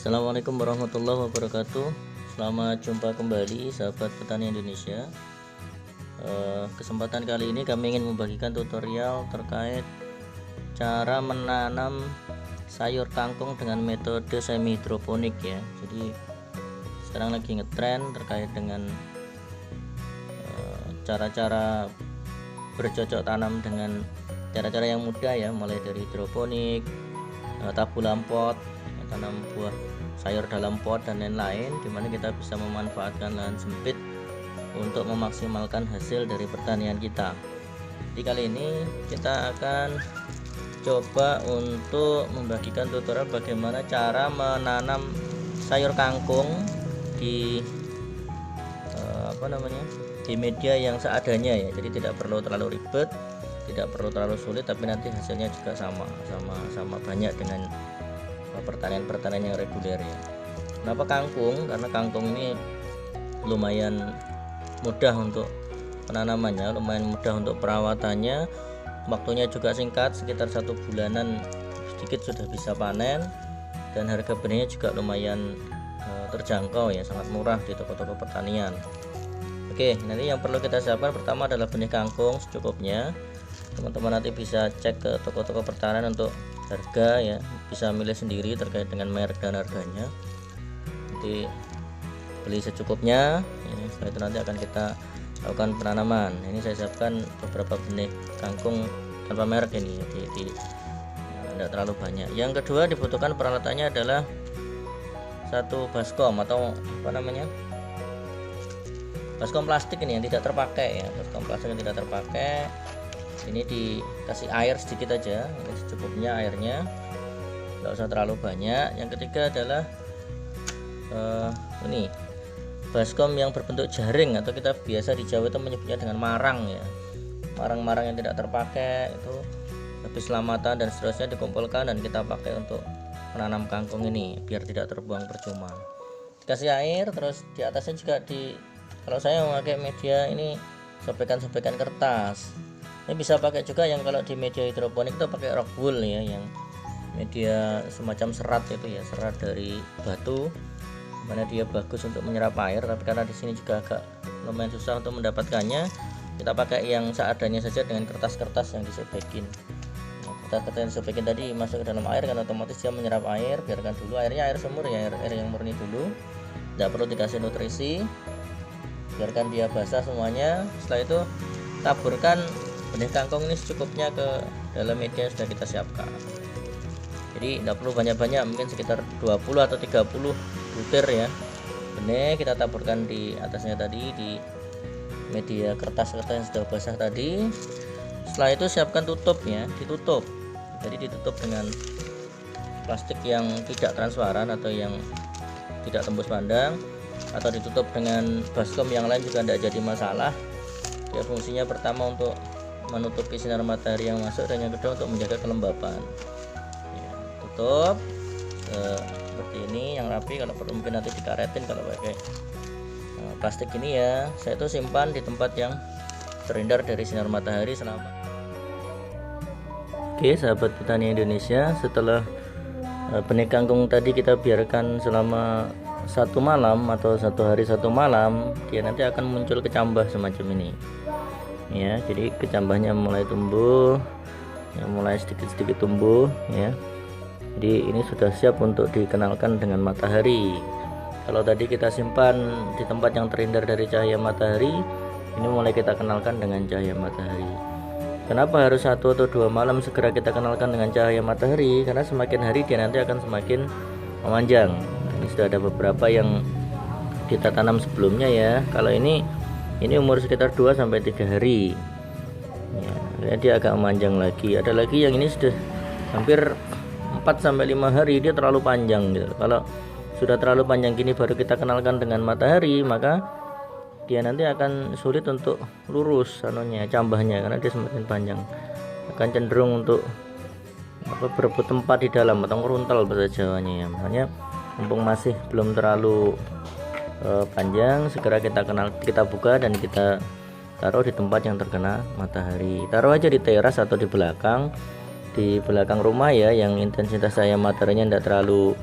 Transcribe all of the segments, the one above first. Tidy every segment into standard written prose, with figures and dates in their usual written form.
Assalamualaikum warahmatullahi wabarakatuh. Selamat jumpa kembali sahabat petani Indonesia. Kesempatan kali ini kami ingin membagikan tutorial terkait cara menanam sayur kangkung dengan metode semi hidroponik ya. Jadi sekarang lagi ngetren terkait dengan cara-cara bercocok tanam dengan cara-cara yang mudah ya, mulai dari hidroponik, tabulam pot, tanam buah sayur dalam pot dan lain-lain, dimana kita bisa memanfaatkan lahan sempit untuk memaksimalkan hasil dari pertanian kita. Di kali ini kita akan coba untuk membagikan tutorial bagaimana cara menanam sayur kangkung di di media yang seadanya ya. Jadi tidak perlu terlalu ribet, tidak perlu terlalu sulit, tapi nanti hasilnya juga sama banyak dengan pertanian yang reguler ya. Kenapa kangkung? Karena kangkung ini lumayan mudah untuk penanamannya, lumayan mudah untuk perawatannya, waktunya juga singkat, sekitar 1 bulanan sedikit sudah bisa panen, dan harga benihnya juga lumayan terjangkau ya, sangat murah di toko-toko pertanian. Oke, nanti yang perlu kita siapkan pertama adalah benih kangkung secukupnya. Teman-teman nanti bisa cek ke toko-toko pertanian untuk harga ya, bisa milih sendiri terkait dengan merek dan harganya. Nanti beli secukupnya ya, setelah itu nanti akan kita lakukan penanaman. Ini saya siapkan beberapa benih kangkung tanpa merek ini, tidak terlalu banyak. Yang kedua dibutuhkan peralatannya adalah satu baskom atau baskom plastik ini yang tidak terpakai ya, baskom plastik yang tidak terpakai. Ini dikasih air sedikit aja, ini secukupnya airnya, tidak usah terlalu banyak. Yang ketiga adalah ini baskom yang berbentuk jaring, atau kita biasa di Jawa itu menyebutnya dengan marang ya. Marang-marang yang tidak terpakai itu habis selamatan dan seterusnya dikumpulkan dan kita pakai untuk menanam kangkung ini biar tidak terbuang percuma. Dikasih air, terus di atasnya juga kalau saya memakai media ini sobekan-sobekan kertas. Ini bisa pakai juga yang kalau di media hidroponik itu pakai rock wool ya, yang media semacam serat itu ya, serat dari batu, mana dia bagus untuk menyerap air. Tapi karena di sini juga agak lumayan susah untuk mendapatkannya, kita pakai yang seadanya saja dengan kertas-kertas yang disobekin. Kertas-kertas yang disobekin tadi masuk ke dalam air, kan otomatis dia menyerap air. Biarkan dulu airnya air sumur ya, air yang murni dulu, tidak perlu dikasih nutrisi, biarkan dia basah semuanya. Setelah itu taburkan benih kangkung ini secukupnya ke dalam media yang sudah kita siapkan. Jadi tidak perlu banyak-banyak, mungkin sekitar 20 atau 30 butir ya benih kita taburkan di atasnya tadi, di media kertas-kertas yang sudah basah tadi. Setelah itu siapkan tutupnya, ditutup. Jadi ditutup dengan plastik yang tidak transparan atau yang tidak tembus pandang, atau ditutup dengan baskom yang lain juga tidak jadi masalah. Dia fungsinya pertama untuk menutupi sinar matahari yang masuk, dan yang kedua untuk menjaga kelembapan ya. Tutup seperti ini yang rapi, kalau perlu mungkin nanti dikaretin kalau pakai plastik ini ya. Saya itu simpan di tempat yang terhindar dari sinar matahari selama. Oke sahabat petani Indonesia, setelah benih kangkung tadi kita biarkan selama 1 malam atau 1 hari 1 malam, dia nanti akan muncul kecambah semacam ini ya. Jadi kecambahnya mulai tumbuh ya, mulai sedikit-sedikit tumbuh ya. Jadi ini sudah siap untuk dikenalkan dengan matahari. Kalau tadi kita simpan di tempat yang terhindar dari cahaya matahari, ini mulai kita kenalkan dengan cahaya matahari. Kenapa harus 1 atau 2 malam segera kita kenalkan dengan cahaya matahari? Karena semakin hari dia nanti akan semakin memanjang. Ini sudah ada beberapa yang kita tanam sebelumnya ya. Kalau ini umur sekitar 2 sampai 3 hari ya, dia agak memanjang lagi. Ada lagi yang ini sudah hampir 4 sampai 5 hari, dia terlalu panjang gitu. Kalau sudah terlalu panjang gini baru kita kenalkan dengan matahari, maka dia nanti akan sulit untuk lurus cambahnya, karena dia semakin panjang akan cenderung untuk berebut tempat di dalam atau ngeruntal bahasa Jawanya ya. Makanya mumpung masih belum terlalu panjang, segera kita buka dan kita taruh di tempat yang terkena matahari. Taruh aja di teras atau di belakang rumah ya, yang intensitas cahaya mataharinya tidak terlalu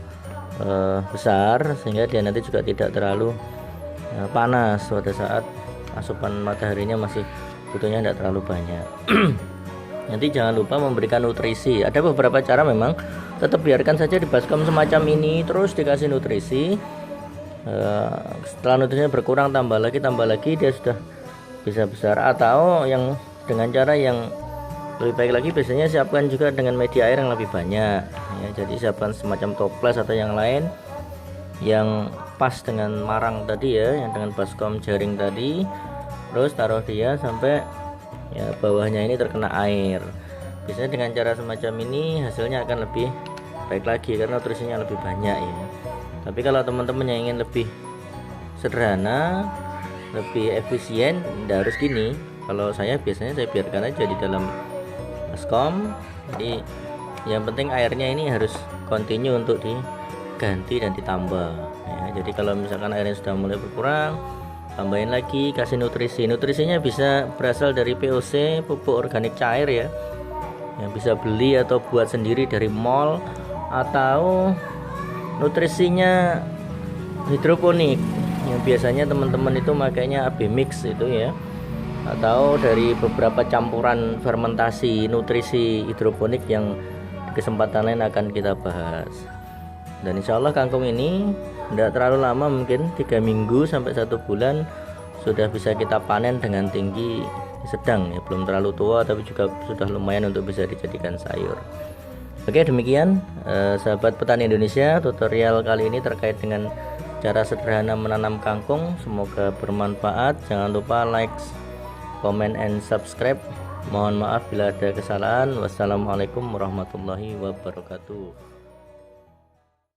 besar, sehingga dia nanti juga tidak terlalu panas pada saat asupan mataharinya masih butuhnya tidak terlalu banyak. Nanti jangan lupa memberikan nutrisi. Ada beberapa cara, memang tetap biarkan saja di baskom semacam ini, terus dikasih nutrisi. Setelah nutrisinya berkurang, tambah lagi, dia sudah bisa besar. Atau yang dengan cara yang lebih baik lagi, biasanya siapkan juga dengan media air yang lebih banyak ya. Jadi siapkan semacam toples atau yang lain yang pas dengan marang tadi ya, yang dengan baskom jaring tadi, terus taruh dia sampai ya bawahnya ini terkena air. Biasanya dengan cara semacam ini hasilnya akan lebih baik lagi karena nutrisinya lebih banyak ya. Tapi kalau teman-teman yang ingin lebih sederhana, lebih efisien, tidak harus gini. Kalau saya biasanya saya biarkan aja di dalam baskom. Jadi yang penting airnya ini harus continue untuk diganti dan ditambah ya. Jadi kalau misalkan airnya sudah mulai berkurang, tambahin lagi, kasih nutrisi. Nutrisinya bisa berasal dari POC, pupuk organik cair ya, yang bisa beli atau buat sendiri dari mall, atau nutrisinya hidroponik yang biasanya teman-teman itu makanya AB mix itu ya, atau dari beberapa campuran fermentasi nutrisi hidroponik yang di kesempatan lain akan kita bahas. Dan insya Allah kangkung ini tidak terlalu lama, mungkin 3 minggu sampai 1 bulan sudah bisa kita panen dengan tinggi sedang ya, belum terlalu tua tapi juga sudah lumayan untuk bisa dijadikan sayur. Oke, demikian sahabat petani Indonesia, tutorial kali ini terkait dengan cara sederhana menanam kangkung. Semoga bermanfaat. Jangan lupa like, comment, and subscribe. Mohon maaf bila ada kesalahan. Wassalamualaikum warahmatullahi wabarakatuh.